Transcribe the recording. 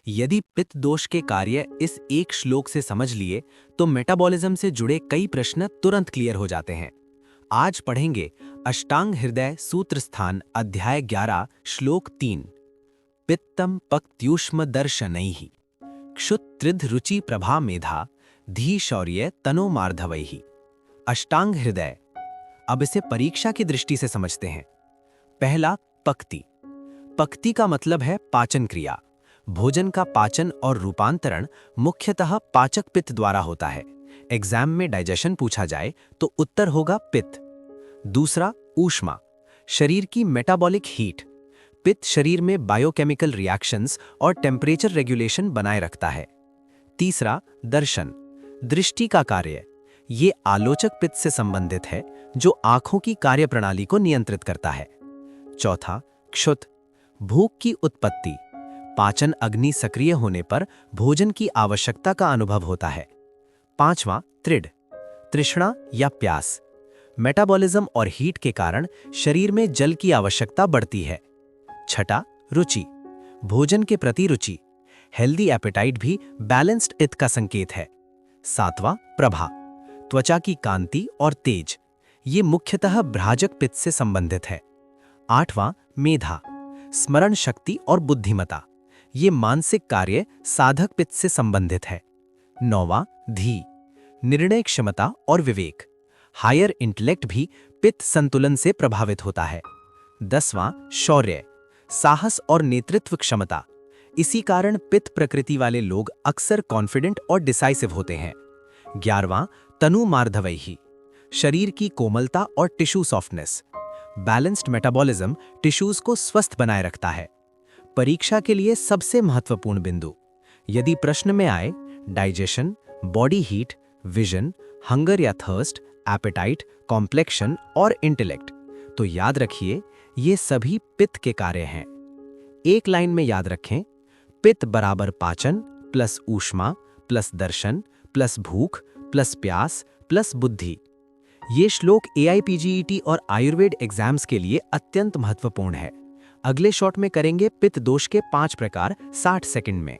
यदि पित्त दोष के कार्य इस एक श्लोक से समझ लिए तो मेटाबॉलिज्म से जुड़े कई प्रश्न तुरंत क्लियर हो जाते हैं। आज पढ़ेंगे अष्टांग हृदय सूत्र स्थान अध्याय 11 श्लोक 3। पित्तम पक्त्यूष्म दर्शनैः क्षुत्रिध रुचि प्रभा मेधा धी शौर्य तनो मार्धवैः। अष्टांग हृदय। अब इसे परीक्षा की दृष्टि से समझते हैं। पहला, पक्ति। पक्ति का मतलब है पाचन क्रिया। भोजन का पाचन और रूपांतरण मुख्यतः पाचक पित्त द्वारा होता है। एग्जाम में डाइजेशन पूछा जाए तो उत्तर होगा पित्त। दूसरा, ऊष्मा। शरीर की मेटाबॉलिक हीट। पित्त शरीर में बायोकेमिकल रिएक्शंस और टेम्परेचर रेगुलेशन बनाए रखता है। तीसरा, दर्शन। दृष्टि का कार्य। ये आलोचक पित्त से संबंधित है जो आंखों की कार्यप्रणाली को नियंत्रित करता है। चौथा, क्षुत। भूख की उत्पत्ति। पाचन अग्नि सक्रिय होने पर भोजन की आवश्यकता का अनुभव होता है। पांचवां, त्रिड। तृष्णा या प्यास। मेटाबॉलिज्म और हीट के कारण शरीर में जल की आवश्यकता बढ़ती है। छठा, रुचि। भोजन के प्रति रुचि। हेल्दी एपेटाइट भी बैलेंस्ड इत्त का संकेत है। सातवां, प्रभा। त्वचा की कांति और तेज। ये मुख्यतः भ्राजक पित्त से संबंधित है। आठवां, मेधा। स्मरण शक्ति और बुद्धिमता। ये मानसिक कार्य साधक पित्त से संबंधित है। नौवां, धी। निर्णय क्षमता और विवेक। हायर इंटेलेक्ट भी पित्त संतुलन से प्रभावित होता है। 10वां, शौर्य। साहस और नेतृत्व क्षमता। इसी कारण पित्त प्रकृति वाले लोग अक्सर कॉन्फिडेंट और डिसाइसिव होते हैं। 11वां, तनु मार्धवैः। शरीर की कोमलता और tissue softness. Balanced metabolism tissues को स्वस्थ बनाए रखता है। परीक्षा के लिए सबसे महत्वपूर्ण बिंदु। यदि प्रश्न में आए digestion, body heat, vision, hunger या थर्स्ट, एपेटाइट, कॉम्प्लेक्शन और इंटेलेक्ट, तो याद रखिए ये सभी पित्त के कार्य हैं। एक लाइन में याद रखें, पित्त बराबर पाचन प्लस ऊष्मा प्लस दर्शन प्लस भूख प्लस प्यास प्लस बुद्धि। ये श्लोक AIPGET और आयुर्वेद एग्जाम्स के लिए अत्यंत महत्वपूर्ण है। अगले शॉट में करेंगे पित्त दोष के 5 प्रकार 60 सेकंड में।